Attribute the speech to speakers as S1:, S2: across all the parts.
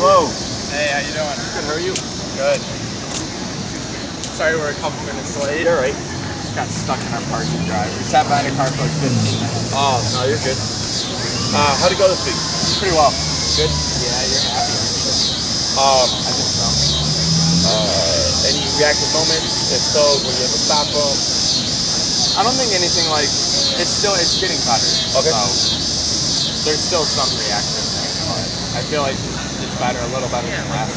S1: Hello.
S2: Hey, how you doing?
S1: Good, how are you?
S2: Good. Sorry we're a couple minutes late.
S1: You're right.
S2: Got stuck in our parking drive. We sat behind a car for like 15 minutes.
S1: Oh, no, you're good. How'd it go this week?
S2: Pretty well.
S1: Good?
S2: Yeah, you're happy, aren't you?
S1: I
S2: think so.
S1: Any reactive moments? If so, were you able to stop them?
S2: I don't think anything like, it's getting better.
S1: Okay.
S2: So, there's still some reactiveness, but I feel like it's better, a little better than last,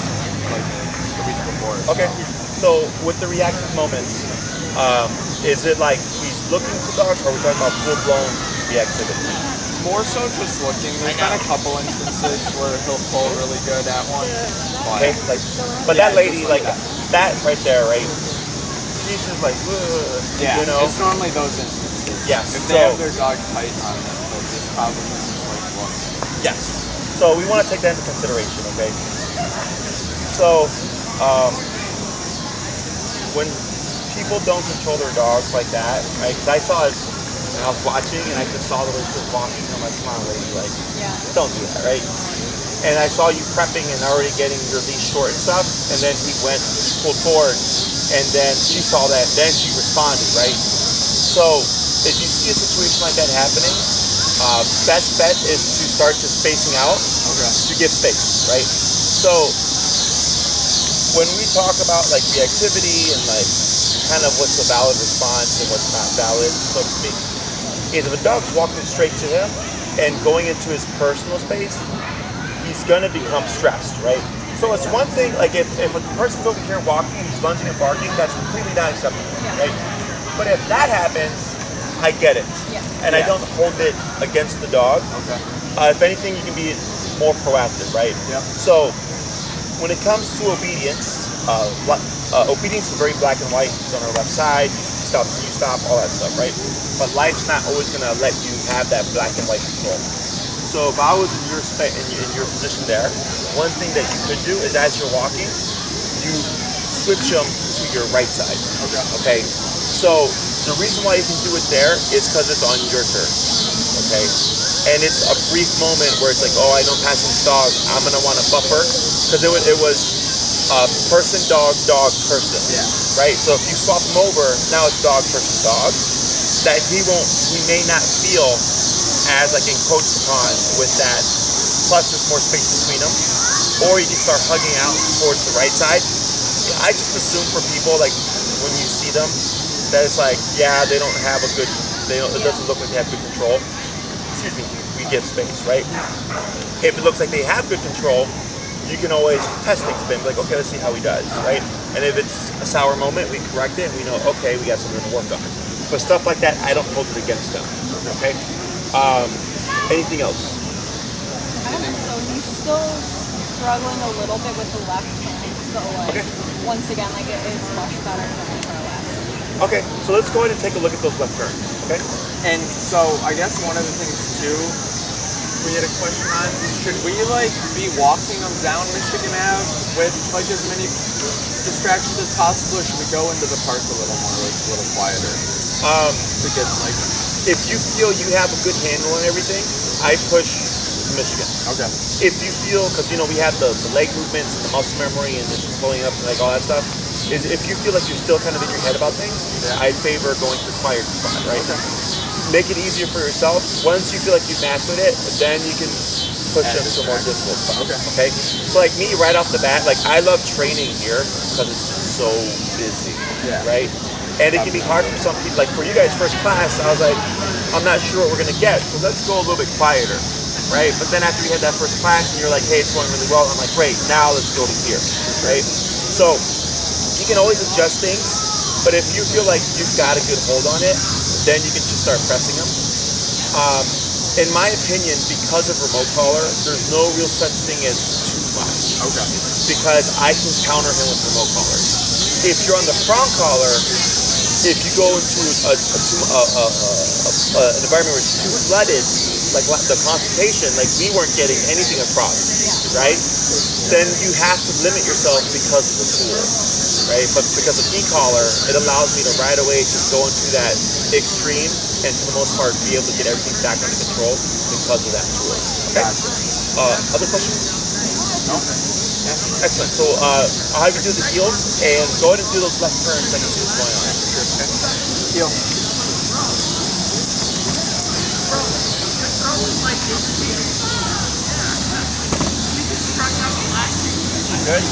S2: like the week before.
S1: Okay. So, with the reactive moments, is it like he's looking for dogs, or are we talking about full-blown reactivity?
S2: More so just looking. There's been a couple instances where he'll pull really good at one.
S1: Okay, but
S2: yeah,
S1: that lady,
S2: just
S1: like that right there, right? She's just like,
S2: yeah,
S1: you know.
S2: it's normally those instances.
S1: Yes.
S2: If they have their dog tight on them, they'll just probably just like look.
S1: Yes. So we want to take that into consideration, okay? So, when people don't control their dogs like that, right? Because I saw it, and I was watching, and I just saw the way she was walking. I'm like, come on, lady, like, don't do that, right? And I saw you prepping and already getting your leash short and stuff, and then he pulled forward, and then she saw that, and then she responded, right? So if you see a situation like that happening, best bet is to start just spacing out to give space, right? So when we talk about like reactivity and like kind of what's a valid response and what's not valid, so to speak, is if a dog's walking straight to him and going into his personal space, he's gonna become stressed, right? So it's one thing, like if a person's over here walking, he's lunging and barking, that's completely not acceptable, right? But if that happens, I get it. And I don't hold it against the dog.
S2: Okay.
S1: If anything, you can be more proactive, right?
S2: Yeah.
S1: So when it comes to obedience, obedience is very black and white. It's on our left side, you stop, all that stuff, right? But life's not always gonna let you have that black and white control. So if I was in your position there, one thing that you could do is as you're walking, you switch them to your right side. Okay. So the reason why you can do it there is because it's on your turn. Okay. And it's a brief moment where it's like, oh, I don't pass this dog, I'm gonna want to buffer, because it was person, dog, dog, person.
S2: Yeah.
S1: Right. So if you swap them over, now it's dog, person, dog. That he may not feel as like encroached upon with that. Plus, there's more space between them. Or you can start hugging out towards the right side. I just assume for people, like when you see them, that it's like, yeah, they don't have a good. It doesn't look like they have good control. Excuse me. We give space, right? If it looks like they have good control, you can always test things a bit. Be like, okay, let's see how he does, right? And if it's a sour moment, we correct it. And we know, okay, we got something to work on. But stuff like that, I don't hold it against them. Okay. Anything else?
S3: I don't think so. He's still struggling a little bit with the left hand. So, like, once again, like, it is much better than the last.
S1: Okay, so let's go ahead and take a look at those left turns. Okay.
S2: And so I guess one of the things too, we had a question on, should we like be walking them down Michigan Ave with like as many distractions as possible, or should we go into the park a little more, like a little quieter? To get like,
S1: if you feel you have a good handle on everything, I push Michigan.
S2: Okay.
S1: If you feel, because you know we have the leg movements and the muscle memory and just pulling up and like all that stuff. If you feel like you're still kind of in your head about things, I favor going to quieter spot, right? Okay. Make it easier for yourself. Once you feel like you've mastered it, then you can push them to a more difficult spot. Okay. So like me, right off the bat, like I love training here because it's so busy, right? And it can be hard for some people. Like for you guys, first class, I was like, I'm not sure what we're gonna get, so let's go a little bit quieter, right? But then after we had that first class, and you're like, hey, it's going really well, I'm like, great, now let's go to here, right? So you can always adjust things, but if you feel like you've got a good hold on it, then you can just start pressing them. In my opinion, because of remote collar, there's no real such thing as too much. Okay. Because I can counter him with remote collar. If you're on the prong collar, if you go into an environment where it's too flooded, like the consultation, like we weren't getting anything across, right? Then you have to limit yourself because of the tool, right? But because of e-collar, it allows me to right away just go into that extreme and for the most part be able to get everything back under control because of that tool. Okay. Other questions?
S2: No?
S1: Yeah. Excellent. So I'll have you do the heels and go ahead and do those left turns and see what's going on.
S2: Okay. Heel.
S1: Good.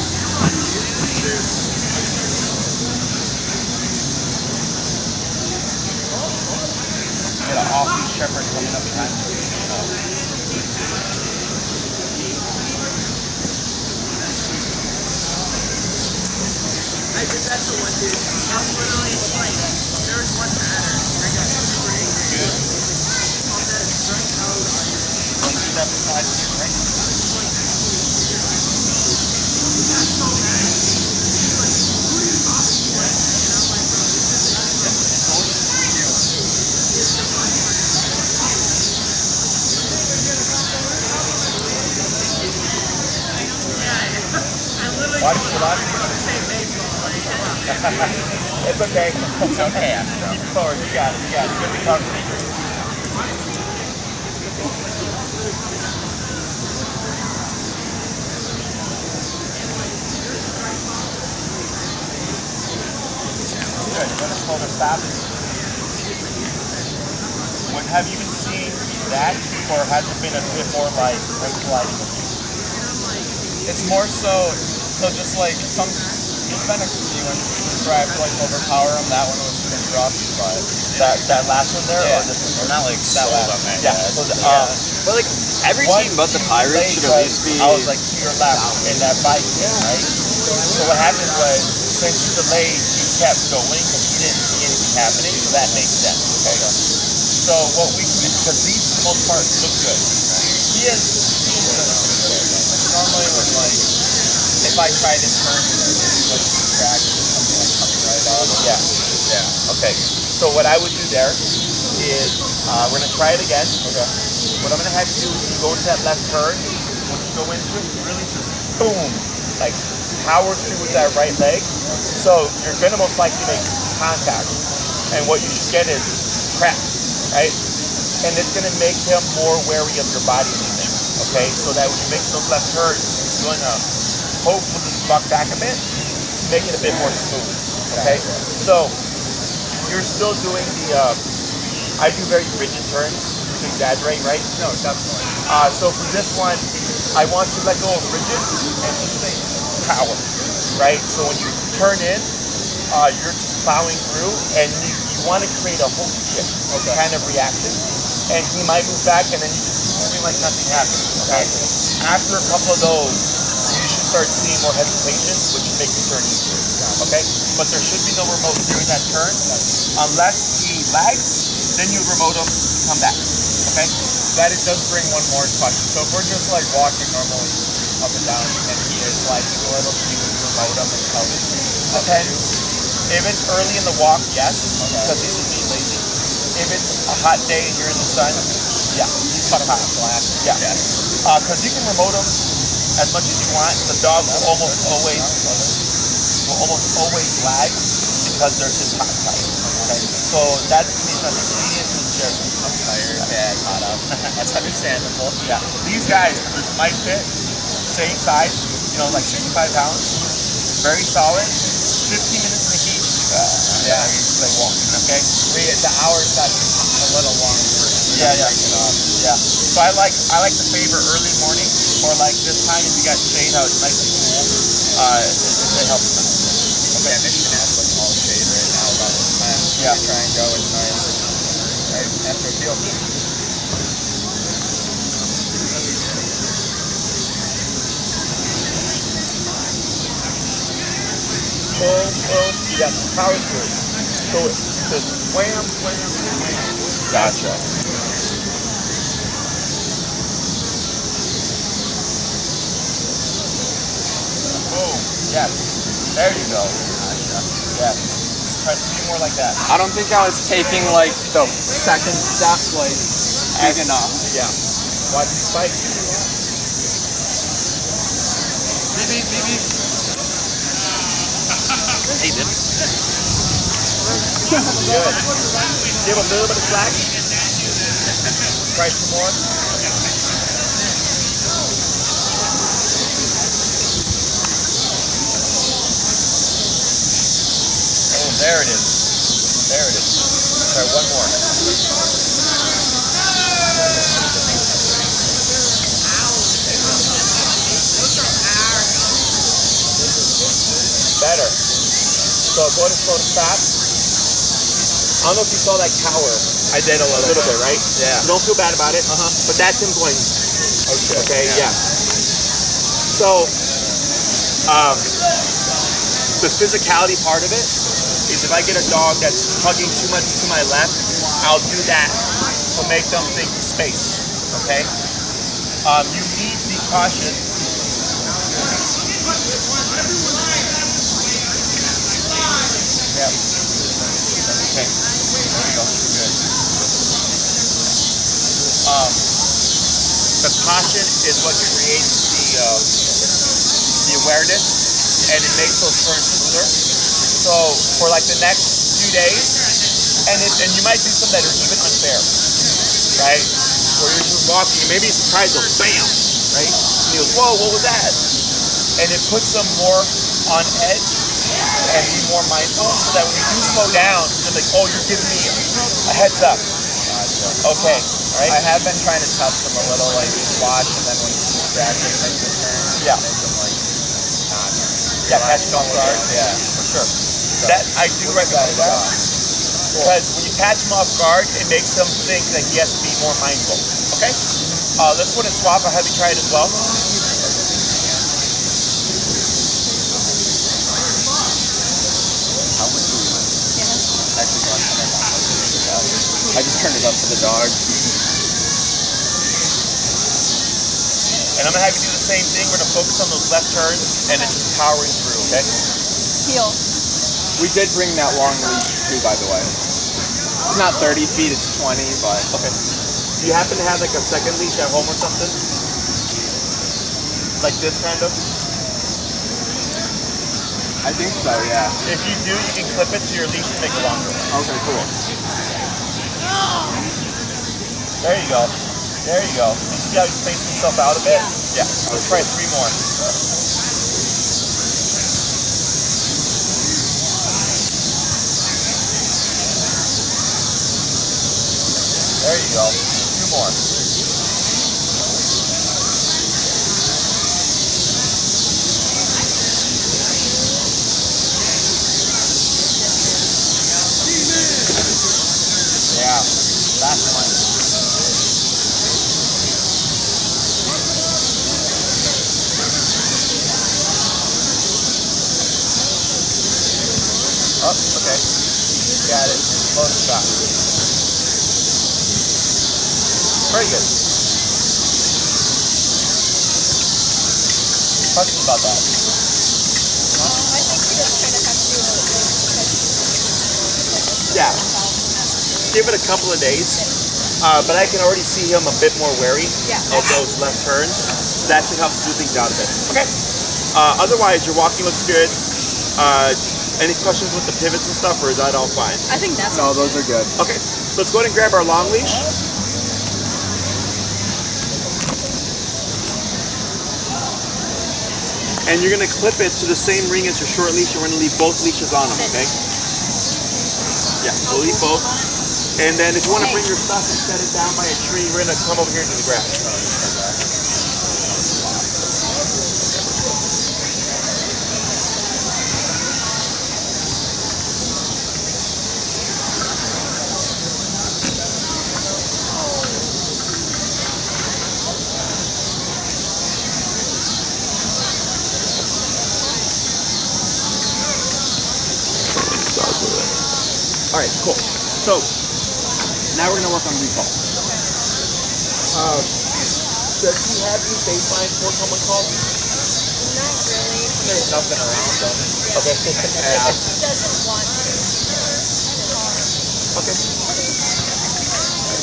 S1: Get an off shepherd coming up behind you.
S4: I did that to one dude. That's literally like, there's one pattern. I got super angry.
S1: Good.
S4: On that drunk out.
S1: One step aside to your right. Watch the left. It's okay. It's okay, Astro. Keep it forward. You got it. You got it. Good recovery. Good. You're going to pull the stop. Have you been seeing that, or has it been a bit more like gliding with you?
S2: It's more so just like there's been a few instances where I have to like overpower them. That one was pretty rough, but
S1: That last one there,
S2: yeah,
S1: or this one?
S2: we're not like
S1: That
S2: sold
S1: last
S2: on that.
S1: Yeah.
S2: yet.
S1: So
S5: But like every
S1: one
S5: team but the Pirates should at least be.
S1: I was like to your left in that bike, right? So what happened was, since you delayed, you kept going because you didn't see anything happening, so that makes sense. Okay. So what we can, because these for the most part look good. He is normally when like if I try to turn like track or something like coming right off. Yeah. Yeah. Okay. So what I would do there is we're gonna try it again. Okay. What I'm gonna have you do is you go into that left turn. When you go into it, you really just boom, like power through with that right leg. So you're gonna most likely make contact, and what you should get is crap, right? And it's gonna make him more wary of your body movements. Okay, so that when you make those left turns, he's gonna hopefully buck back a bit to make it a bit more smooth. Okay, so you're still doing the. I do very rigid turns to exaggerate, right?
S2: No, definitely.
S1: So for this one, I want you to let go of rigid and just say power, right? So when you turn in, you're just plowing through, and you want to create a holy shit kind of reaction, and he might move back, and then you just moving like nothing happened. Okay. After a couple of those, you should start seeing more hesitation, which should make the turn easier. Okay. But there should be no remote during that turn, unless he lags. Then you remote him to come back. Okay.
S2: That it does bring one more question. So if we're just like walking normally up and down, and he is like a little, you would remote him until he
S1: Depends. If it's early in the walk, yes, because he's just being lazy. If it's a hot day and you're in the sun, yeah, he's cut him out. Yeah, because you can remote him as much as you want. The dogs will almost always lag because they're just hot tired. Okay, so that to me is not disobedience; it's just I'm tired. Yeah, it's hot out. That's understandable. Yeah, these guys, because it's my pit, same size, like 65 pounds, very solid. 15 minutes in the heat. Yeah, he's like walking. Okay.
S2: the hours that's a little longer.
S1: Yeah. So I like to favor early morning or like this time if you got shade, how it's nice and cool. It helps them.
S2: Okay, Michigan has like all shade right now about this time.
S1: Yeah.
S2: Try and go, it's nice. Right, Astro feel.
S1: Boom, you got some power to it. So it's just wham. Gotcha. Boom. Yes. There you go. Yes. Try to be more like that.
S2: I don't think I was taking like the second step like big enough.
S1: Yeah. Watch the spike.
S5: Hey, dude.
S1: Good. Give a little bit of slack. Try some more. There it is. There it is. All right, one more. Better. So go to slow to stop. I don't know if you saw that cower.
S2: I did a
S1: A little bit, right?
S2: Yeah.
S1: So don't feel bad about it. But that's him going,
S2: Oh shit.
S1: okay, yeah. So, the physicality part of it is if I get a dog that's hugging too much to my left, I'll do that to make them think space, okay? You need to be cautious. Yeah. Okay. There you go. Good. The caution is what creates the awareness, and it makes those turns smoother. So for like the next few days, and you might do some that are even unfair, right? Where you're walking, and maybe you surprise them, bam, right? And he goes, whoa, what was that? And it puts them more on edge and be more mindful, so that when you do slow down, they're like, oh, you're giving me a heads up. Okay, all right?
S2: I have been trying to touch them a little, like just watch, and then when you see distracted, make the turn.
S1: Yeah.
S2: Make them like not.
S1: Yeah, catch them off guard.
S2: Yeah.
S1: For sure. That I do recommend that. Because when you catch him off guard, it makes him think that he has to be more mindful. Okay? Let's go and swap. I'll have you try it as well.
S2: I just turned it up for the dog.
S1: And I'm going to have you do the same thing. We're going to focus on those left turns and then just powering through, okay?
S3: Heel.
S2: We did bring that long leash too, by the way. It's not 30 feet, it's 20, but
S1: Okay. Do you happen to have like a second leash at home or something? Like this kind of?
S2: I think so, yeah.
S1: If you do, you can clip it to your leash and make it longer.
S2: Okay, cool.
S1: There you go. There you go. You see how he spaced himself out a bit? Yeah. Let's try 3 more. There you go. 2 more. Yeah. Last one. Oh, okay. Got it. Slow stop. Very good. Questions about that?
S3: I think we just kind of have to do a little bit.
S1: Yeah. Give it a couple of days. But I can already see him a bit more wary of those left turns. So that should help smooth things out a bit. Okay. Otherwise, your walking looks good. Any questions with the pivots and stuff, or is that all fine?
S3: I think that's
S2: No, those are good.
S1: Okay, so let's go ahead and grab our long leash. And you're gonna clip it to the same ring as your short leash. You're gonna leave both leashes on them, okay? Yeah, so leave both. And then if you wanna bring your stuff and set it down by a tree, we're gonna come over here to the grass. All right, cool. So now we're gonna work on recall. Does he have any baseline for someone called?
S3: not really.
S2: There's nothing around them.
S1: Okay.
S3: He doesn't want to.
S1: Okay.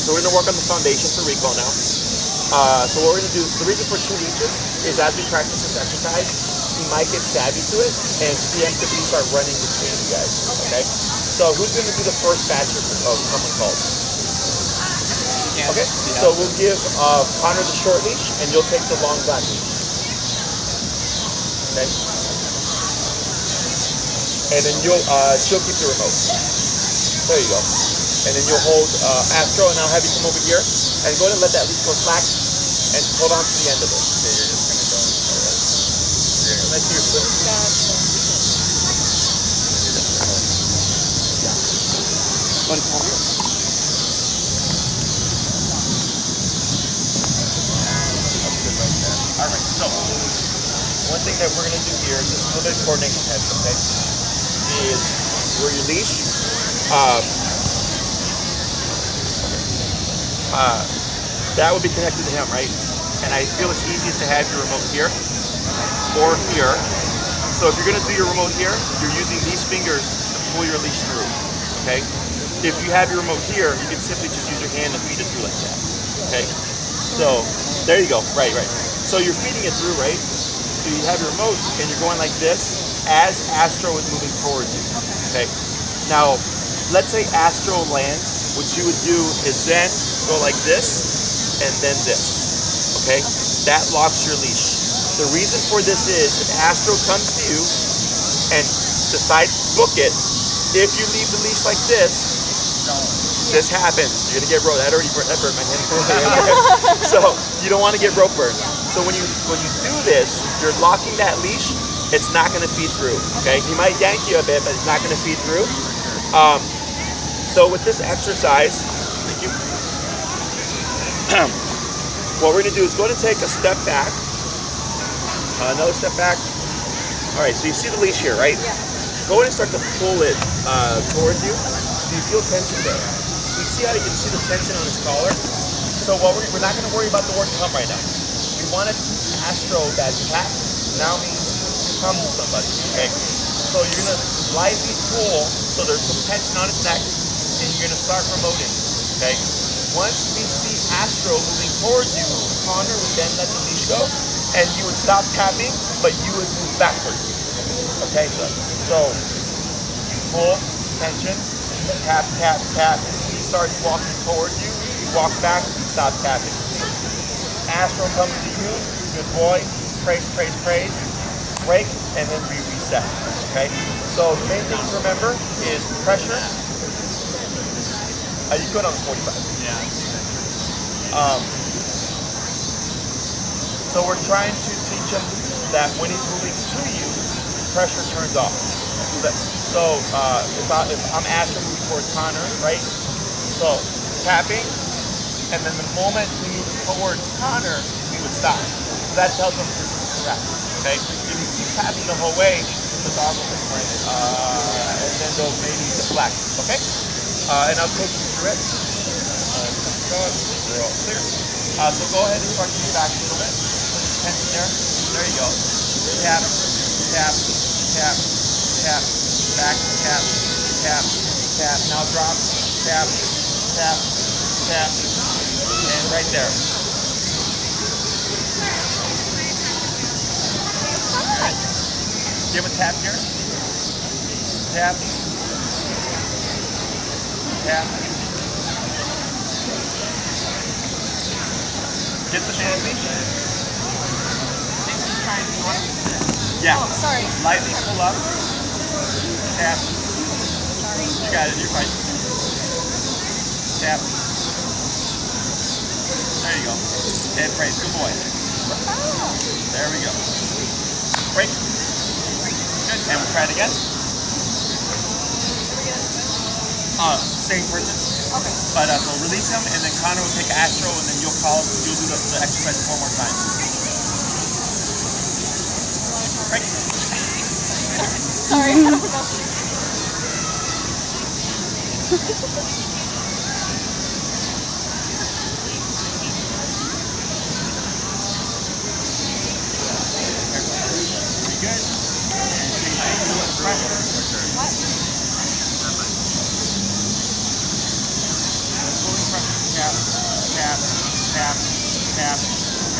S1: So we're gonna work on the foundation for recall now. So what we're gonna do is the reason for 2 leashes is as we practice this exercise, he might get savvy to it and preemptively start running between you guys. Okay. So who's gonna do the first batch of someone called? Okay. So we'll give Connor the short leash and you'll take the long black leash. Okay. and then she'll keep the remote. There you go. And then you'll hold Astro, and I'll have you come over here and go ahead and let that leash go slack, and hold on to the end of it.
S5: Okay, you're just gonna go.
S1: Let's see your foot. Want to come over here? All right, so one thing that we're going to do here, just a little bit of coordination heavy, okay, is where your leash, that would be connected to him, right? And I feel it's easiest to have your remote here or here. So if you're going to do your remote here, you're using these fingers to pull your leash through, okay? If you have your remote here, you can simply just use your hand and feed it through like that, okay? So there you go, right. So you're feeding it through, right? So you have your remote and you're going like this as Astro is moving towards you, okay? Now, let's say Astro lands. What you would do is then go like this and then this, okay? That locks your leash. The reason for this is if Astro comes to you and decides to book it, if you leave the leash like this happens. You're gonna get rope. That burned my hand. So you don't want to get rope burn. So when you do this, you're locking that leash. It's not gonna feed through. Okay, he might yank you a bit, but it's not gonna feed through. So with this exercise, thank you. What we're gonna do is go ahead and take a step back. Another step back. All right. So you see the leash here, right?
S3: Yeah.
S1: Go ahead and start to pull it towards you. Do you feel tension there? You see how you can see the tension on his collar? So we're not going to worry about the word come right now. We want to Astro that tap now means come to somebody, okay? So you're going to lightly pull so there's some tension on his neck, and you're going to start remoting, okay? Once we see Astro moving towards you, Connor would then let the leash go, and you would stop tapping, but you would move backwards, okay? So pull, tension, tap, tap, tap. He starts walking towards you. You walk back, you stop tapping. Astro comes to you. Good boy. Praise, praise, praise. Break, and then reset. Okay? So the main thing to remember is pressure. You good on the 45.
S5: Yeah.
S1: So we're trying to teach him that when he's moving to you, pressure turns off. So if I'm Astro moving towards Connor, right? So tapping, and then the moment we move towards Connor, we would stop. So that tells them this is correct. Okay? If you keep tapping the whole way, the dog will complain, and then they'll maybe deflect. Okay? And I'll take you through it. We're all clear. So go ahead and start to move back a little bit. Put your tension there. There you go. Tap, tap, tap, tap. Back, tap, tap, tap. Now drop, tap, tap, tap, and right there. Give a tap here. Tap, tap. Get the short leash. Yeah.
S3: Oh, sorry.
S1: Lightly pull up. Tap.
S3: Sorry.
S1: You got it. You're fine. Tap. There you go. And praise. Good boy. There we go. Break. Good. And we'll try it again. Same person.
S3: Okay.
S1: But so release him, and then Connor will take Astro, and then you'll call. You'll do the exercise one more time. Break.
S3: Sorry. I don't know.
S1: Pretty good. And same thing. Pressure.
S3: What?
S1: Pulling pressure. Tap, tap, tap, tap,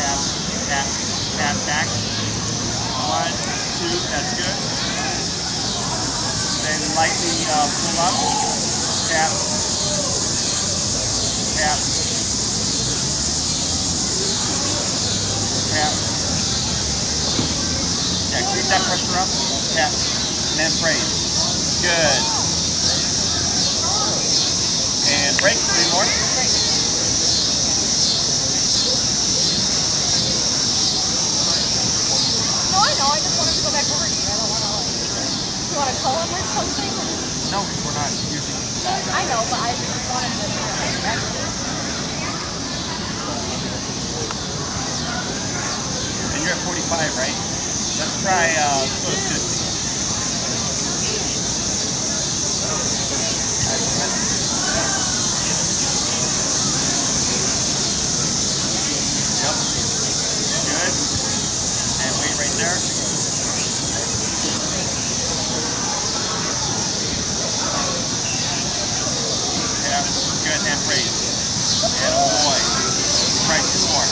S1: tap, tap, tap, back. 1, 2, that's good. Then lightly pull up. Tap, tap, tap. Yeah, keep that pressure up. Tap, and then praise.
S5: Good. And break. 3 more.
S3: No, I know. I just wanted to go back over here. I don't want to like. You want to call him or something?
S5: No, we're not using that.
S3: I know, but I just wanted to.
S5: And you're at 45, right? Let's try, let's go to 50. Yep. Good. And wait right there. Yeah, good. And raise. And oh boy. Try 2 more.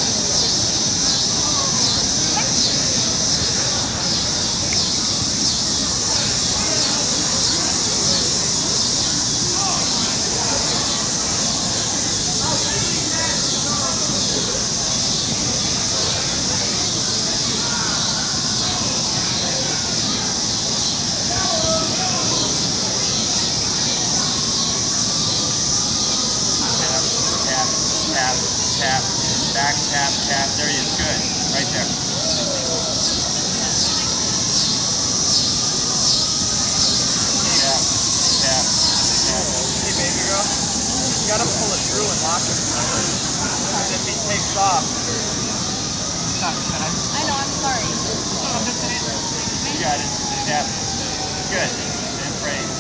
S5: Tap, tap, back, tap, tap. There he is. Good. Right there. Tap, tap, tap.
S2: Hey, baby girl. You gotta pull it through and lock it. Because if he takes off,
S3: I know. I'm sorry.
S5: You got it. Tap. Good. And praise.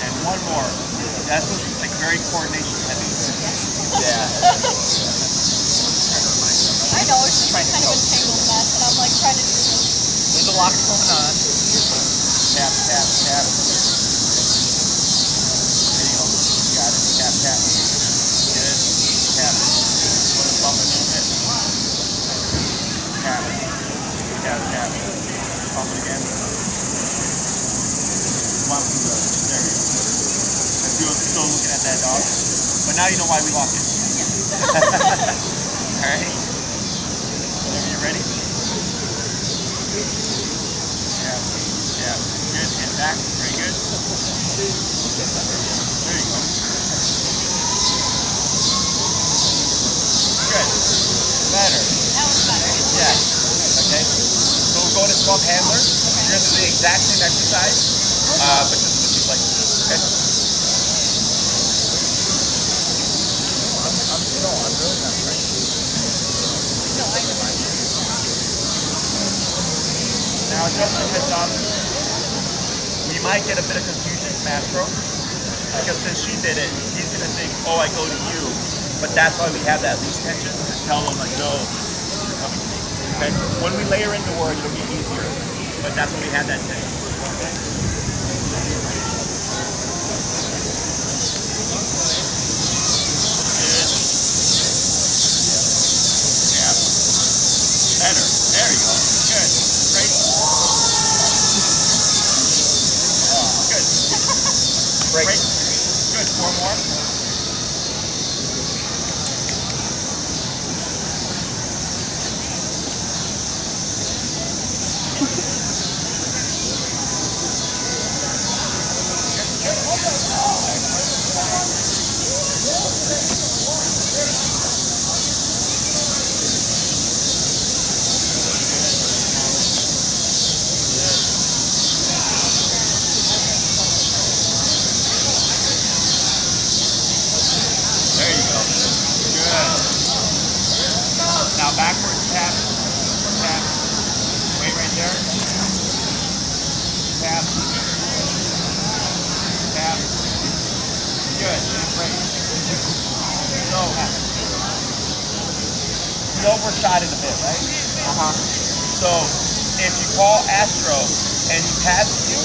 S5: And 1 more. That's like very coordination heavy. Yeah.
S3: I know. It's just kind of a tangled mess, and I'm like trying to do this.
S2: there's a lot going on.
S5: Tap, tap, tap. There you go. You got it. Tap, tap. Good. Tap. Put it bump a little bit. Tap. Tap, tap. Bump it again. Bump it. There you go. If you're still looking at that dog. But now you know why we lock it. Alright? Whenever you're ready. Yeah. Yeah. Good. And back. Very good. There you go. Good. Better.
S3: That was better.
S5: Yeah. Okay. So we'll go to swap handler. You're going to do the exact same exercise, but just switching places. Okay.
S3: No, I know.
S5: Now, just a heads up, we might get a bit of confusion from Astro, because since she did it, he's going to think, oh, I go to you, but that's why we have that leash tension, to tell him, like, no, you're coming to me. Okay? When we layer in the word, it'll be easier, but that's when we have that tension. Okay? Yeah. Better. There you go. Good. Great. Good. Great. Good. 4 more. There you go. Good. Now backwards tap, tap. Wait right there. Tap. Tap. Good. Great. So, you overshot it a bit, right? So, if you call Astro and he passes you,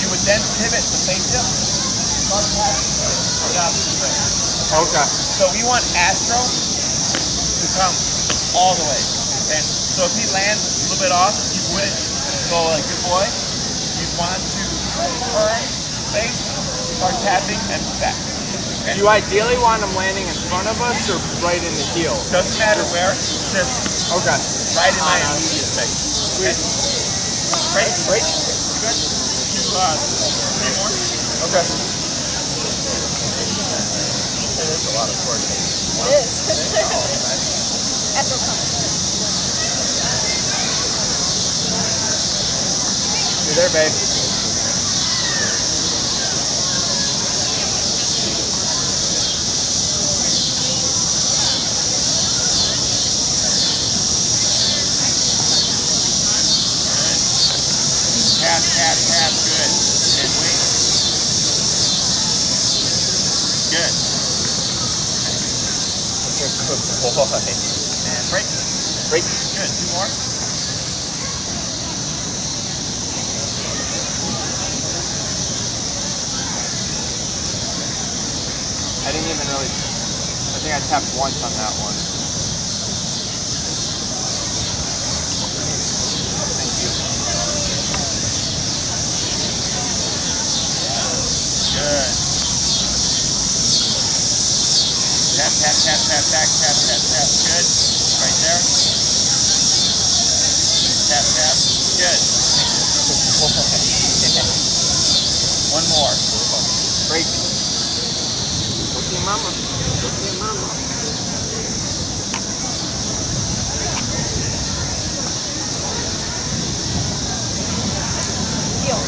S5: you would then pivot to face him. Start passing the opposite way.
S2: Okay.
S5: So we want Astro to come all the way. And so if he lands a little bit off, you wouldn't go like, good boy. You'd want to turn, face, start tapping, and back.
S2: Do you ideally want him landing in front of us or right in the heel?
S5: Doesn't matter where, just
S2: Okay.
S5: right in my immediate face. Okay? Great, great. Good. 3 more.
S2: Okay.
S5: It is a lot of work.
S3: It is. Astro coming.
S2: You're there, babe.
S5: Tap, tap, tap. Good. And wait. Good.
S2: That's a good boy.
S5: And break.
S2: Break.
S5: Good. 2 more.
S2: I didn't even really. I think I tapped once on that one. Thank you.
S5: Good. Tap, tap, tap, tap, tap, tap, tap, tap. Good. Right there. Tap, tap. Good. One more.
S2: Break. Go see your mama. Go see your mama.
S3: Heel.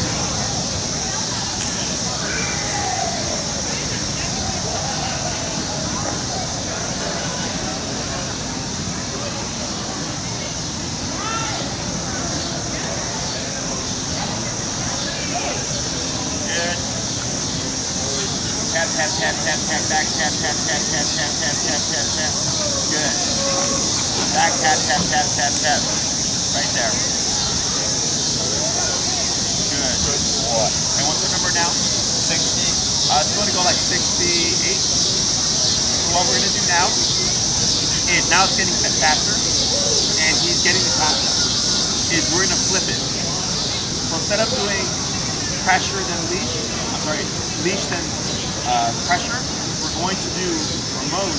S5: Good. Tap, tap, tap, tap, tap, back, tap, tap, tap, tap, tap, tap, tap, tap, tap. Good. Back, tap, tap, tap, tap, tap. Right there. Good. Good boy. And what's the number now? 60. It's going to go like 68. So what we're going to do now is now it's getting faster, and he's getting the concept. Is we're going to flip it. So instead of doing pressure then leash, leash then pressure, we're going to do remote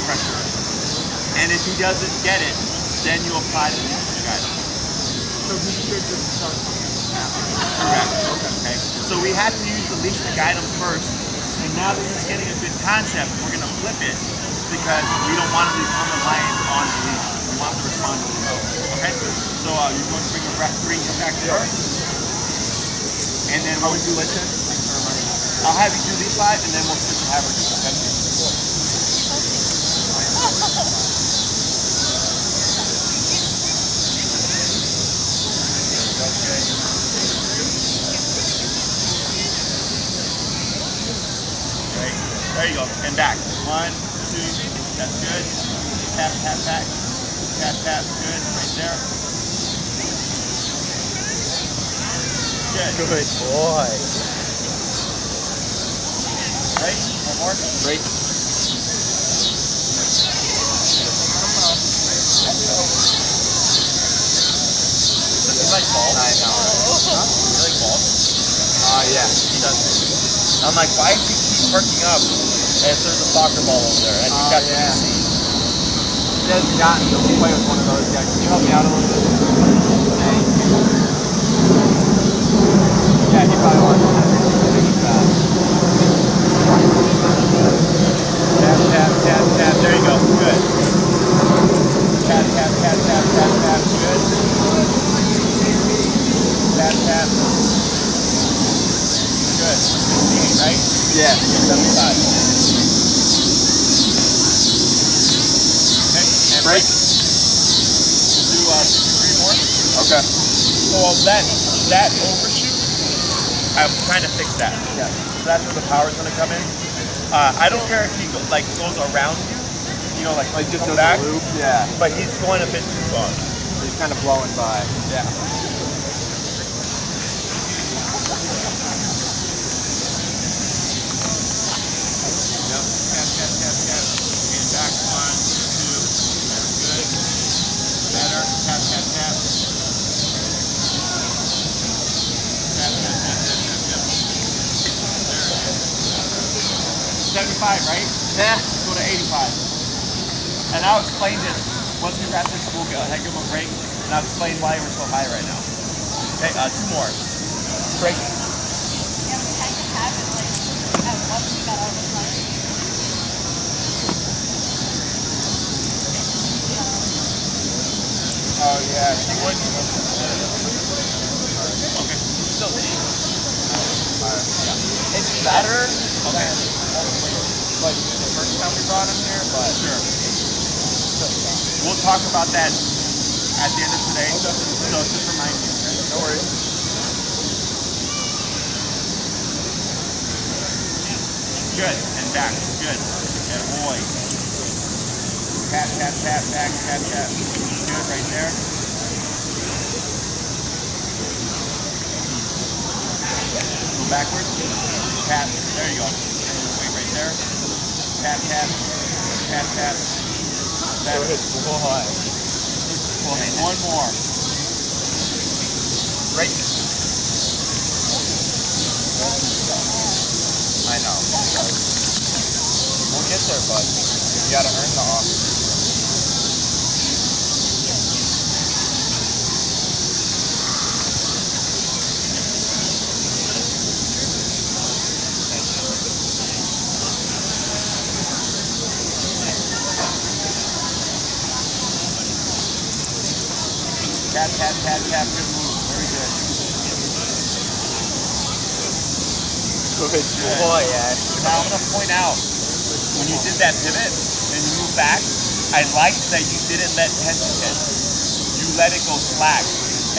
S5: pressure. And if he doesn't get it, then you apply the leash to guide him.
S2: So he should just start
S5: Correct. Okay. So we had to use the leash to guide him first. And now that he's getting a good concept, we're going to flip it because we don't want him to become reliant on the leash. We want him to respond to the remote. Okay? So you're going to bring him back first. And then what we do with it, I'll have you do these 5 and then we'll switch to have her do it. Okay? Great. There you go. And back. 1, 2. That's good. Tap, tap, back. Tap, tap. Good. Right there. Good.
S2: Good boy.
S5: Right? One more.
S2: Break.
S5: Does he like balls?
S2: I know.
S5: Does he like balls?
S2: Yeah.
S5: He does. I'm like, why does he keep perking up? And there's a soccer ball over there. I think that's what
S2: Yeah.
S5: he sees.
S2: He hasn't gotten to play with one of those yet. Can you help me out a little bit? Thank you. Yeah, he probably wants that.
S5: Tap, tap, tap, tap. There you go. Good. Tap, tap, tap, tap, tap, tap. Good. Tap, tap. Good. 68, right?
S2: Yeah.
S5: 75. Okay. And
S2: Break.
S5: We'll do 3 more.
S2: Okay.
S5: So that overshoot, I'm trying to fix that.
S2: Yeah.
S5: So that's where the power's going to come in. I don't care if he goes around you, like
S2: Just
S5: come
S2: does
S5: back,
S2: a loop. Yeah.
S5: but he's going a bit too far.
S2: He's kind of blowing by.
S5: Yeah. Yep. Tap, tap, tap, tap. And back 1, 2. That's good. Better. Tap, tap, tap. Tap, tap, tap, tap, tap, tap. There it is. 75, right?
S2: Yeah.
S5: Let's go to 85. And I'll explain this. Once we wrap this, we'll go ahead, give him a break, and I'll explain why we're so high right now. Okay, 2 more. Break. Yeah, he would. Okay. Still leave.
S2: It's better than like the first time we brought him here, but
S5: Sure. We'll talk about that at the end of today. So just remind me. Okay?
S2: no worries.
S5: Good. And back. Good. And boy. Tap, tap, tap, back, tap, tap. Good right there. Go backwards. Tap. There you go. Wait right there. Tap, tap. Tap, tap. Back.
S2: Boy.
S5: And one more. Right.
S2: I know. We'll get there, bud. You gotta earn the offer.
S5: Tap, tap, tap, tap. Good move. Very good.
S2: Good boy, Ash.
S5: Now I'm going to point out, when you did that pivot and you moved back, I liked that you didn't let tension hit. You let it go slack,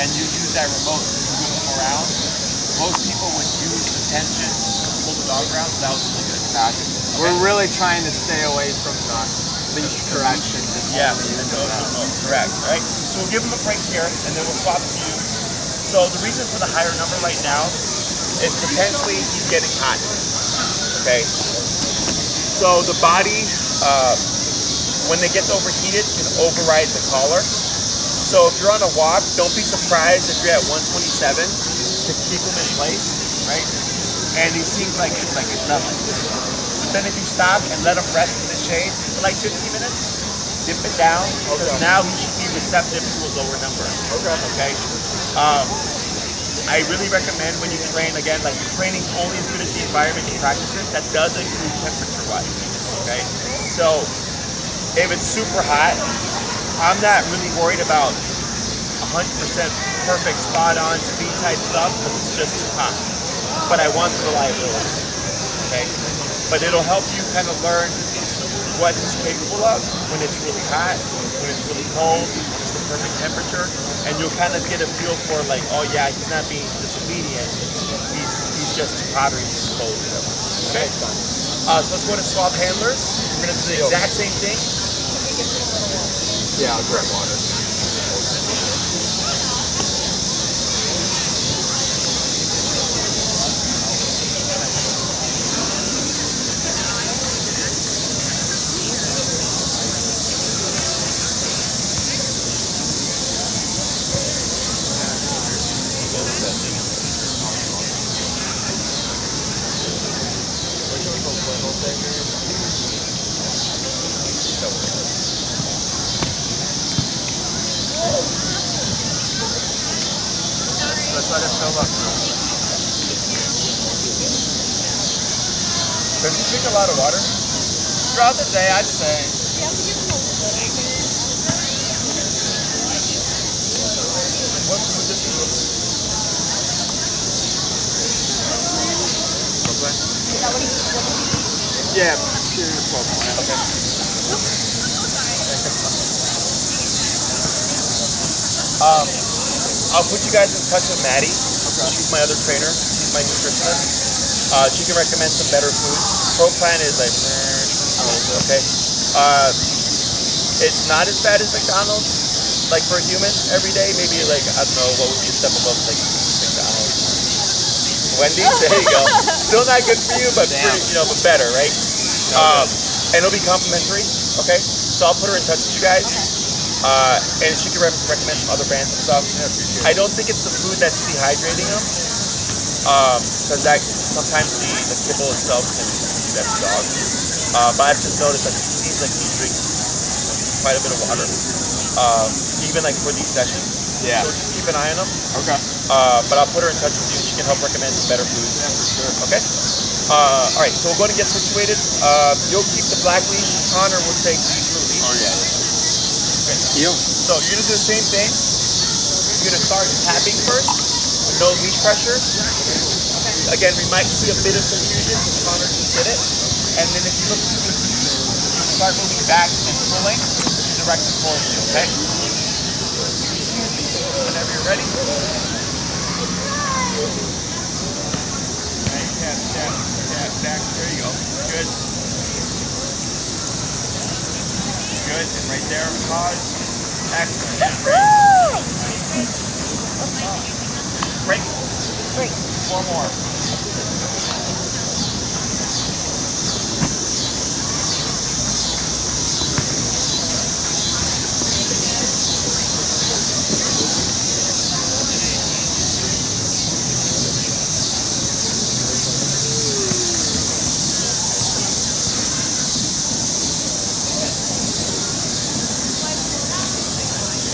S5: and you use that remote to move them around. Most people would use the tension to pull the dog around, so that was really good.
S2: We're really trying to stay away from the leash correction.
S5: Yeah, correct, right? So we'll give him a break here, and then we'll swap to you. So the reason for the higher number right now is potentially he's getting hot, okay? So the body, when it gets overheated, can override the collar. So if you're on a walk, don't be surprised if you're at 127 to keep him in place, right? And he seems like it's nothing. But then if you stop and let him rest in the shade for like 15 minutes, dip it down, because now he should be receptive to a lower number. Okay? I really recommend when you train, again, like training's only as good as the environment you practice in. That does include temperature-wise. Okay? So if it's super hot, I'm not really worried about 100% perfect spot-on speed type stuff because it's just too hot. But I want the reliability. Okay? But it'll help you kind of learn what he's capable of when it's really hot, when it's really cold, it's the perfect temperature, and you'll kind of get a feel for like, oh yeah, he's not being disobedient, he's just too hot or he's too cold, whatever. Okay? So let's go to swap handlers. We're gonna do the exact same thing.
S2: Yeah, I'll grab water.
S5: Let's let him fill up. Does he drink a lot of water?
S2: Throughout the day, I'd say.
S5: What food does he eat?
S2: Yeah, pure 12 points.
S5: Okay. I'll put you guys in touch with Maddie. She's my other trainer. She's my nutritionist. She can recommend some better foods. Pro Plan is like, okay. It's not as bad as McDonald's, like for a human every day. Maybe like, I don't know, what would be a step above like McDonald's? Wendy's, there you go. Still not good for you, but pretty, but better, right? And it'll be complimentary, okay? So I'll put her in touch with you guys. And she can recommend some other brands and stuff. I don't think it's the food that's dehydrating them, because that sometimes the kibble itself can do that to dogs. But I've just noticed that it seems like he drinks quite a bit of water, even like for these sessions.
S2: Yeah.
S5: So just keep an eye on them.
S2: Okay.
S5: But I'll put her in touch with you. She can help recommend some better foods.
S2: Yeah, for sure.
S5: Okay. All right. So we'll go and get situated. You'll keep the black leash. Connor will take the blue leash.
S2: Oh, yeah.
S5: Okay.
S2: Deal.
S5: So you're gonna do the same thing.
S1: gonna start tapping first, with no leash pressure. Again, we might see a bit of confusion because Connor just did it. And then if you look to the teeth, you start moving back and pulling, direct it towards you, okay? Whenever you're ready. Right, tap, tap, tap, back. There you go. Good. Good. And right there, pause. Excellent. And break. Break. Four more.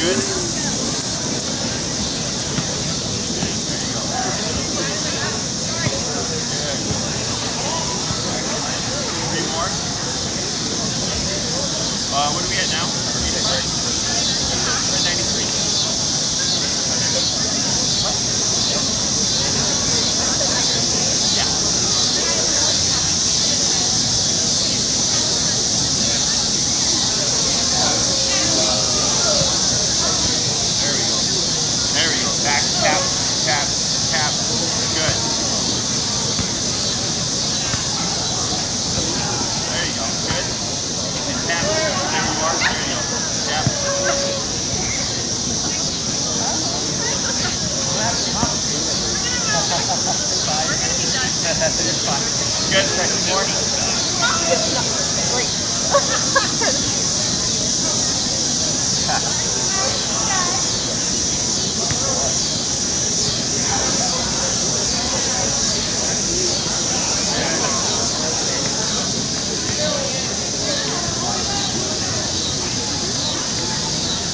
S1: Good. Three more. What are we at now? Right. 93. Yeah. There we go. Back, tap, tap, tap. Good. There you go. Good. And tap. There you are. There you go. Tap. That's fine. Good. Try two more.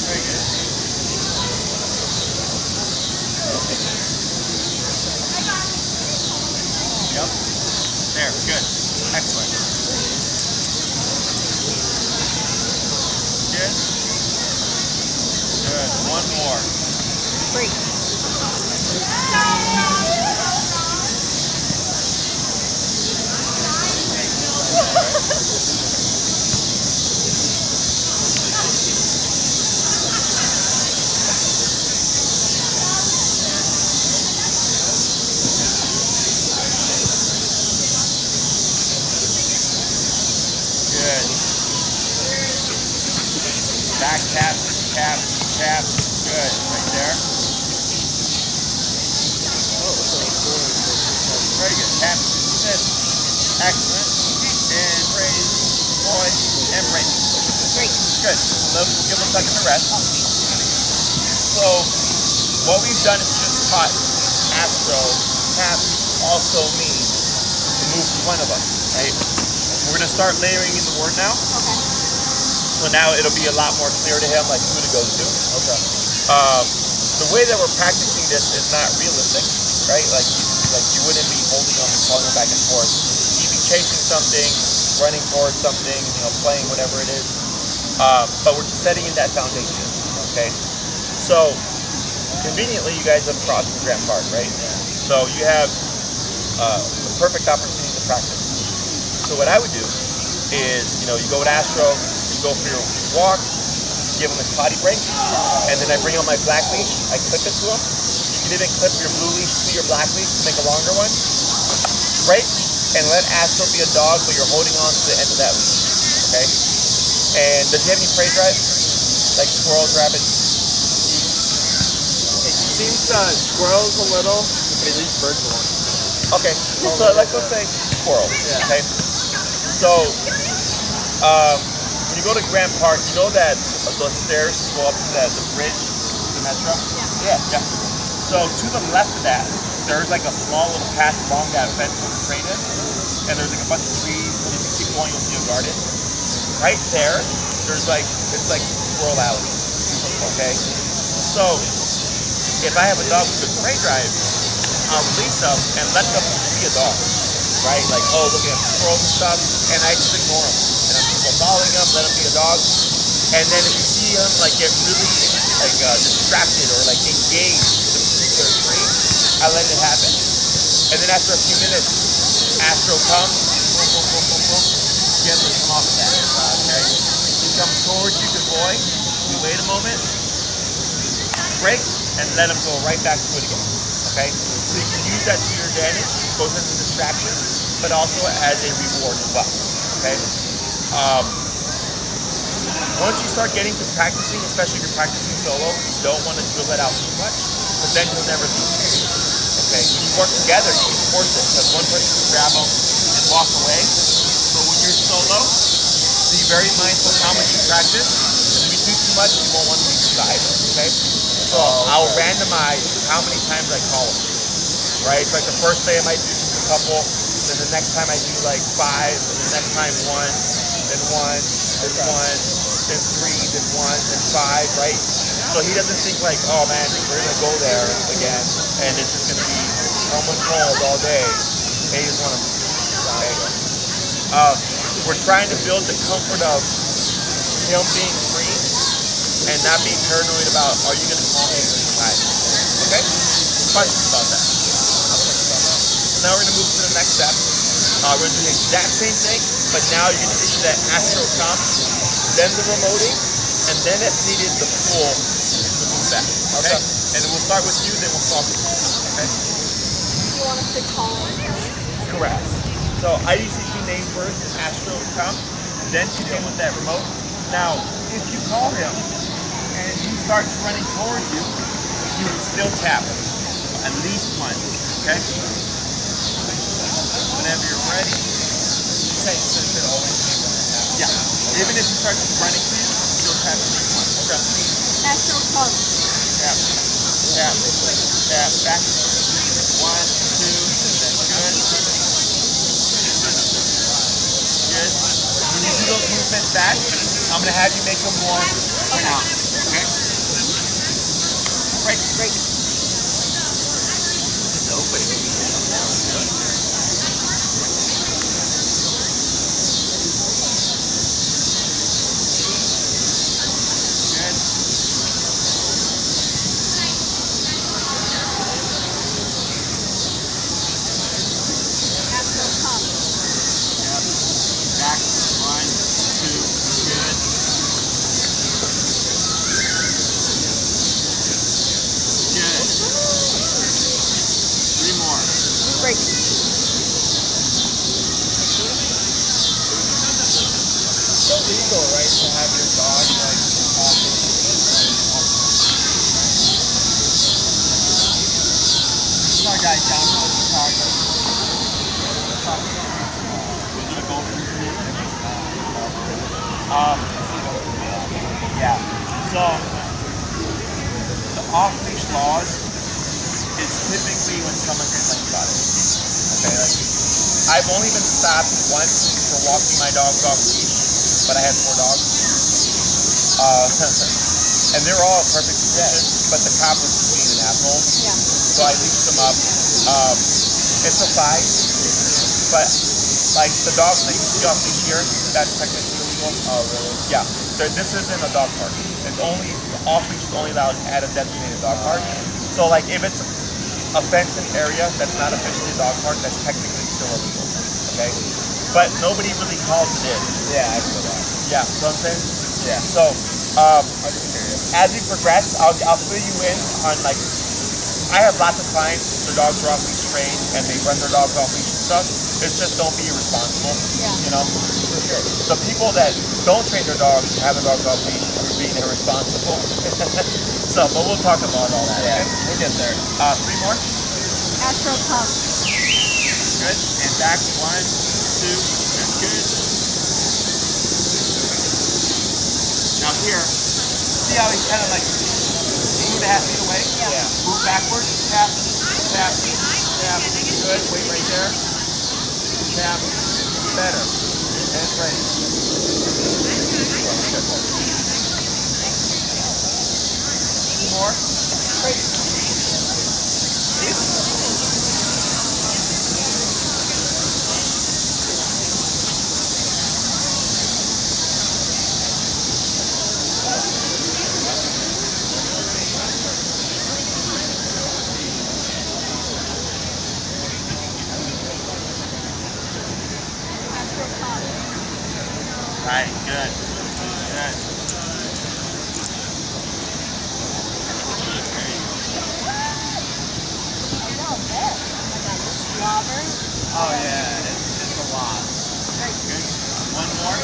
S1: Very good. Yep. There. Good. Excellent. Good. Good. One more.
S3: Break.
S1: Good. Back tap, tap, tap. Good. Right there. Very good. Tap. Sit. Excellent. And raise. Point. And break.
S3: Break.
S1: Good. Let's give a second to rest. So, what we've done is just taught Astro, tap, also me, to move to one of us, right? We're gonna start layering in the word now.
S3: Okay.
S1: So now it'll be a lot more clear to him, like who to go to.
S5: Okay.
S1: The way that we're practicing this is not realistic, right? Like you wouldn't be holding them and calling them back and forth. You'd be chasing something, running towards something, playing whatever it is. But we're just setting in that foundation, okay? So conveniently, you guys have crossed the Grand Park, right? So you have the perfect opportunity to practice. So what I would do is, you go to Astro, you go for your walk, give him his potty break, and then I bring out my black leash, I clip it to him. You can even clip your blue leash to your black leash to make a longer one. Break, and let Astro be a dog, but you're holding on to the end of that leash, okay? And does he have any prey drive? Like squirrels, rabbits?
S2: It seems squirrels a little, but at least birds a lot.
S1: Okay, so let's say squirrels,
S2: Yeah.
S1: okay? So, when you go to Grand Park, you know that the stairs to go up to the bridge to the metro? Yeah. So to the left of that, there's like a small little path along that fence where the train is, and there's like a bunch of trees, and if you keep going, you'll see a garden. Right there, it's like squirrel alley, okay? So, if I have a dog with a prey drive, I'll release them and let them be a dog, right? Like, looking at squirrels and stuff, and I just ignore them. And I'm following them, let them be a dog. And then if you see them like get really
S5: distracted or like engaged with a particular tree, I let it happen. And then after a few minutes, Astro comes, boom, boom, boom, boom, boom, gently come off of that. Okay? He comes towards you, good boy. You wait a moment, break, and let him go right back to it again. Okay? So you can use that to your advantage, both as a distraction, but also as a reward as well. Okay? Once you start getting to practicing, especially if you're practicing solo, you don't want to drill it out too much, because then you'll never be. Okay? When you work together, you can force it, because one person can grab them and walk away. But when you're solo, be very mindful of how much you practice. If you do too much, you won't want to leave your side. Okay? So I'll randomize how many times I call them. Right? It's like the first day I might do just a couple, then the next time I do like 5, and the next time 1, then 1, then 1. Then 3, then 1, then 5, right? So he doesn't think like, oh man, we're gonna go there again, and it's just gonna be someone cold all day. They just want to. Okay. We're trying to build the comfort of him being free and not being paranoid about, are you gonna call me every time? Okay? Questions about that? So now we're gonna move to the next step. We're gonna do the exact same thing, but now you're gonna issue that Astro comp. Then the remoting, and then if needed, the pull to move back. Okay? And then we'll start with you, then we'll start with you. Okay?
S3: Do you want us to call him first?
S5: Correct. So I usually do name first, Astro come, then continue with that remote. Now, if you call him and he starts running towards you, you would still tap him. At least once. Okay? Whenever you're ready, say always. Yeah. Even if he starts running to you, still tap at least once. Okay.
S3: Astro come.
S5: Tap. Tap. Tap. Back. 1, 2. That's good. Good. When you do those movements back, I'm going to have you make them more pronounced. Okay? Break. Break. Yeah. So the off-leash laws is typically when someone complains about it. Okay, like I've only been stopped once for walking my dogs off leash, but I had 4 dogs. And they're all perfectly good, but the cop was just being an asshole.
S3: Yeah.
S5: So I leashed them up. It's a fine, but like the dogs that you see off leash here, that's technically illegal. Oh, really? Yeah. This isn't a dog park. It's only off leash is only allowed at a designated dog park. So like if it's a fenced area that's not officially a dog park, that's technically still illegal. Okay. But nobody really calls it in.
S2: Yeah, I feel that.
S5: Yeah. So I'm saying.
S2: Yeah.
S5: So as we progress, I'll fill you in on like. I have lots of clients, their dogs are off leash trained and they run their dogs off leash and stuff. It's just don't be irresponsible.
S3: Yeah.
S5: You know? The people that don't train their dogs and have their dogs off leash are being irresponsible. So, but we'll talk about all that.
S2: Yeah,
S5: Okay?
S2: we'll get there.
S5: 3 more.
S3: Astro come.
S5: Good. And back 1, 2. That's good. Now here, see how he's kind of like 2.5 feet away?
S3: Yeah.
S5: Move backwards. Tap. Tap. Tap. Good. Wait right there. Tap. Better. And ready. More. Great.
S2: Oh yeah, it's a lot.
S5: Good. One more.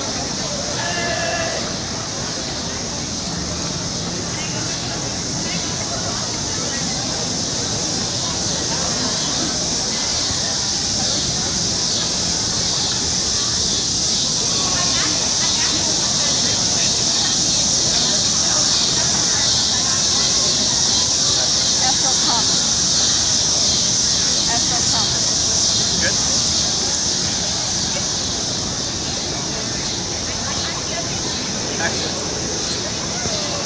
S3: Astro come. Astro come.
S5: Good. Excellent.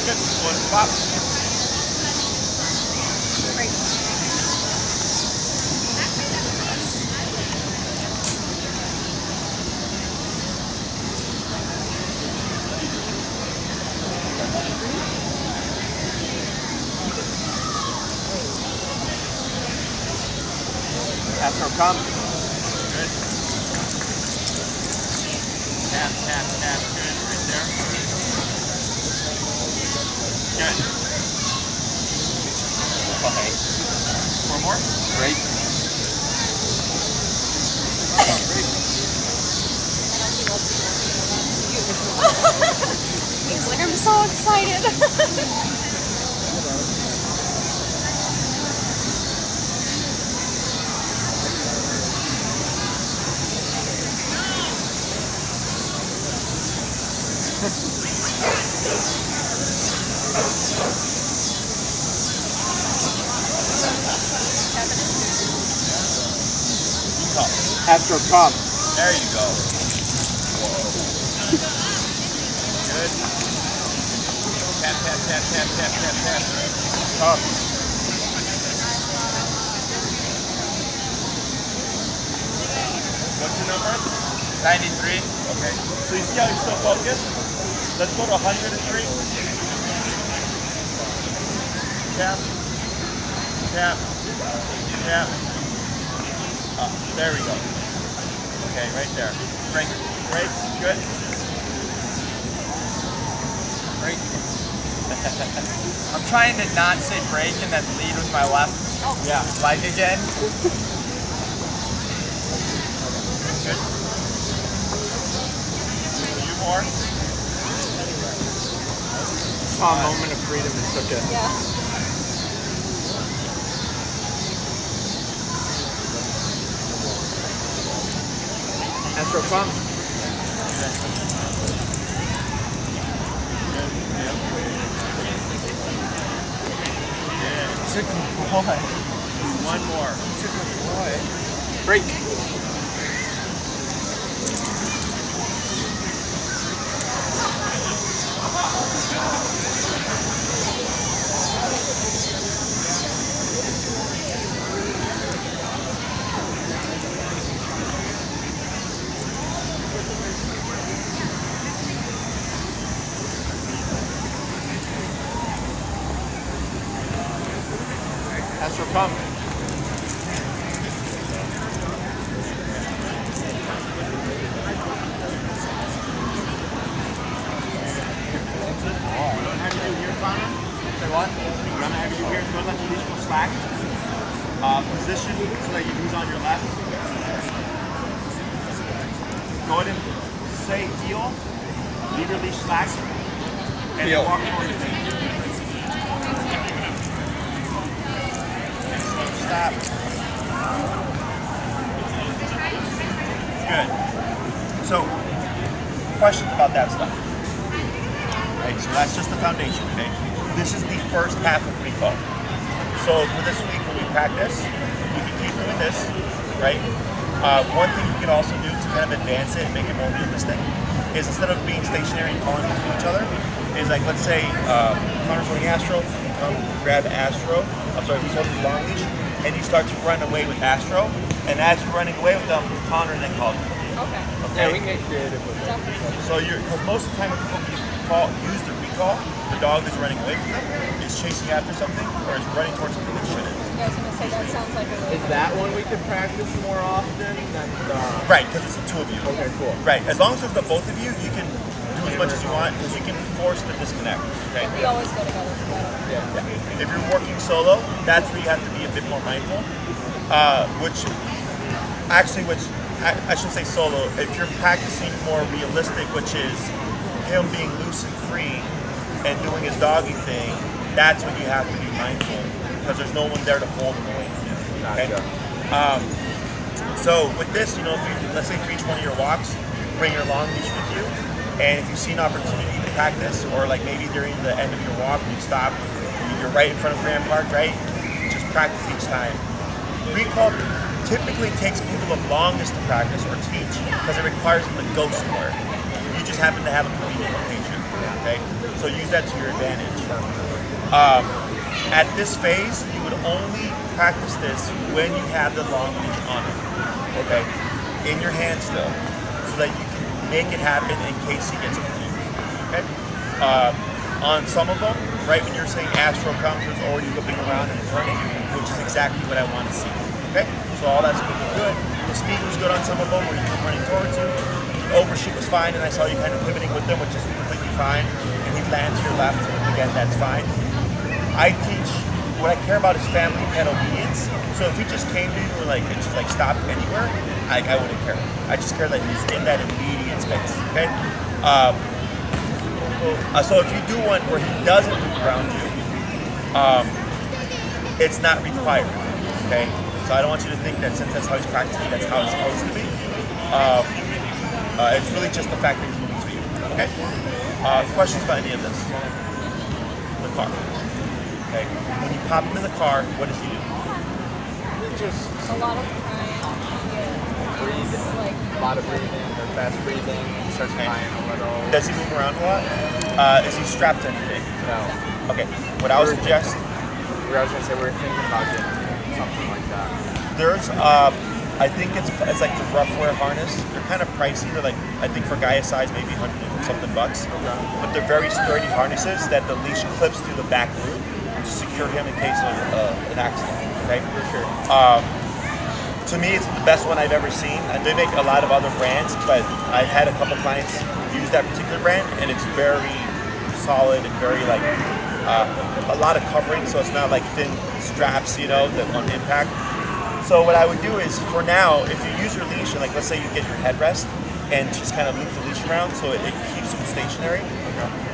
S5: Good. One pop.
S3: Great.
S2: Astro, come.
S5: Good. Tap, tap, tap. Good. Right there. Good.
S2: Okay.
S5: Four more.
S2: Great.
S3: He's like, I'm so excited.
S5: Come.
S2: Astro, come.
S5: There you go. Good. Tap, tap, tap, tap, tap, tap, tap. Come. What's your number?
S2: 93.
S5: Okay. So you see how you're still focused? Let's go to 103. Tap. Tap. Tap. There we go. Okay, right there. Break. Break. Good.
S2: Break. I'm trying to not say break and then lead with my left.
S5: Yeah.
S2: Leg again.
S5: Good. A few more.
S2: Saw a moment of freedom and took it.
S3: Yeah.
S2: Astro, come. Chicken boy.
S5: One more.
S2: Chicken boy. Break. Astro, come.
S5: Have you do here, Connor?
S2: Say what?
S5: What I'm gonna have you do here is go let your leash go slack. Position so that your knee's on your left. Go ahead and say heel. Leave your leash slack. And
S2: Heel.
S5: then walk towards me. And slow stop. Good. So, questions about that stuff? Right, so that's just the foundation, okay? This is the first half of recall. So for this week when we practice, we can keep doing this, right? One thing you can also do to kind of advance it and make it more realistic is instead of being stationary and calling to each other, is like, let's say Connor's holding Astro, you come grab Astro, he's holding the long leash, and you start to run away with Astro, and as you're running away with them, Connor then calls you.
S3: Okay.
S2: Yeah, we can get creative with it.
S3: Definitely.
S5: So because most of the time when people use the recall, the dog is running away from them, is chasing after something, or is running towards something that shouldn't.
S3: Yeah, I was gonna say that sounds like a really
S2: Is that one we could practice more often than the...
S5: Right, because it's the two of you.
S2: Okay, cool.
S5: Right, as long as it's the both of you, you can do as much as you want, because you can force the disconnect. Okay.
S3: we always go together.
S2: Yeah.
S5: If you're working solo, that's where you have to be a bit more mindful. Which actually, which I should say solo. If you're practicing more realistic, which is him being loose and free and doing his doggy thing, that's when you have to be mindful because there's no one there to hold him away from you. Okay. So with this, you know, if you, let's say for each one of your walks, bring your long leash with you, and if you see an opportunity to practice, or like maybe during the end of your walk, you stop, you're right in front of Grand Park, right? Just practice each time. Recall typically takes people the longest to practice or teach because it requires them to go somewhere. You just happen to have a convenient location, okay? So use that to your advantage. At this phase, you would only practice this when you have the long leash on it, okay? In your hand still, so that you can make it happen in case he gets confused, okay? On some of them, right when you're saying Astro comes, there's already whipping around and turning, which is exactly what I want to see, okay? So all that's good. The speed was good on some of them where you come running towards you. The overshoot was fine, and I saw you kind of pivoting with them, which is completely fine. And he'd land to your left, again, that's fine. I teach, what I care about is family pet obedience. So if he just came to you and like, it's just like stop anywhere, I wouldn't care. I just care that he's in that immediate space, okay? So if you do one where he doesn't move around you, it's not required, okay? So I don't want you to think that since that's how he's practicing, that's how it's supposed to be. It's really just the fact that he's moving to you, okay? Questions about any of this? The car. Okay. When you pop him in the car, what does he do?
S2: Just
S3: A lot of crying.
S2: breathe,
S3: Like,
S2: a lot of breathing, or fast breathing, starts crying a little.
S5: Does he move around a lot? Is he strapped to anything?
S2: No.
S5: Okay. What I would suggest,
S2: I was gonna say we're thinking about getting something like that.
S5: there's, I think it's like the rough wear harness. They're kind of pricey. They're like, I think for a guy his size, maybe 100 and something bucks. But they're very sturdy harnesses that the leash clips through the back loop to secure him in case of an accident. Okay.
S2: For sure.
S5: To me, it's the best one I've ever seen. And they make a lot of other brands, but I've had a couple clients use that particular brand, and it's very solid and very like a lot of covering, so it's not like thin straps, you know, that won't impact. So what I would do is, for now, if you use your leash, and like let's say you get your headrest and just kind of loop the leash around so it keeps him stationary.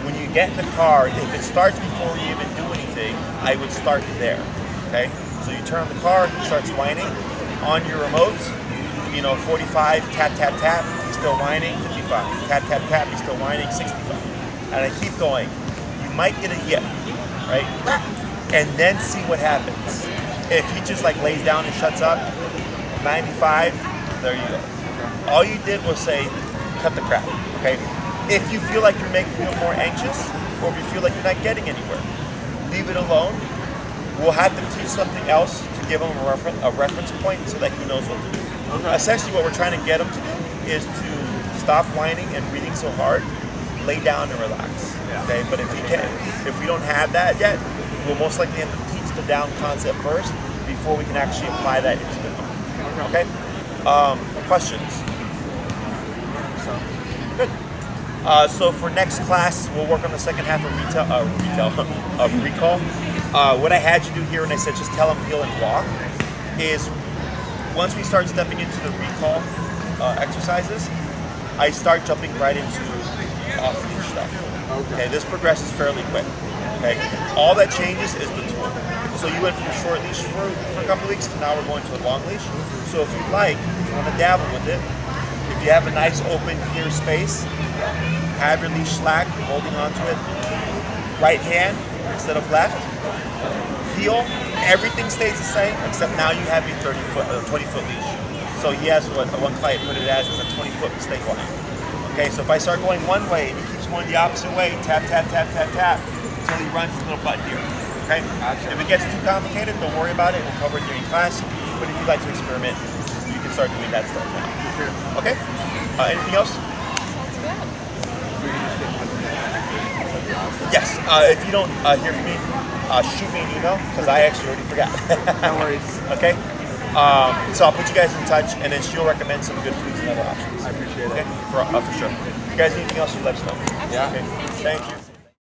S5: When you get in the car, if it starts before you even do anything, I would start there. Okay, so you turn the car, he starts whining. On your remote, you know, 45, tap, tap, tap, he's still whining, 55, tap, tap, tap, he's still whining, 65. And I keep going. You might get a yip, right? And then see what happens. If he just like lays down and shuts up, 95, there you go. All you did was say, cut the crap, okay? If you feel like you're making him more anxious, or if you feel like you're not getting anywhere, leave it alone. We'll have them teach something else to give him a reference point so that he knows what to do. Okay. Essentially what we're trying to get him to do is to stop whining and breathing so hard, lay down and relax.
S2: Yeah.
S5: Okay, but if we don't have that yet, we'll most likely have to teach the down concept first before we can actually apply that into the car. Okay? Questions? Good. So for next class, we'll work on the second half of recall. What I had you do here when I said just tell him heel and walk is once we start stepping into the recall exercises, I start jumping right into off-leash stuff. Okay, this progresses fairly quick. Okay, all that changes is the tool. So you went from a short leash for a couple weeks to now we're going to a long leash. So if you'd like, if you want to dabble with it, if you have a nice open clear space, have your leash slack, holding onto it. Right hand instead of left. Heel, everything stays the same except now you have your 20-foot leash. So he has what one client put it as a 20-foot mistake line. Okay, so if I start going one way and he keeps going the opposite way, tap, tap, tap, tap, tap, until he runs his little butt here. Okay?
S2: Gotcha.
S5: If it gets too complicated, don't worry about it. We'll cover it during class. But if you'd like to experiment, you can start doing that stuff now.
S2: Sure.
S5: Okay? Anything else? Yes. If you don't hear from me, shoot me an email because I actually already forgot.
S2: No worries.
S5: Okay? So I'll put you guys in touch, and then she'll recommend some good foods and other options.
S2: I appreciate it.
S5: Okay? For sure. If you guys need anything else, you let us know.
S2: Yeah.
S5: Okay. Thank you.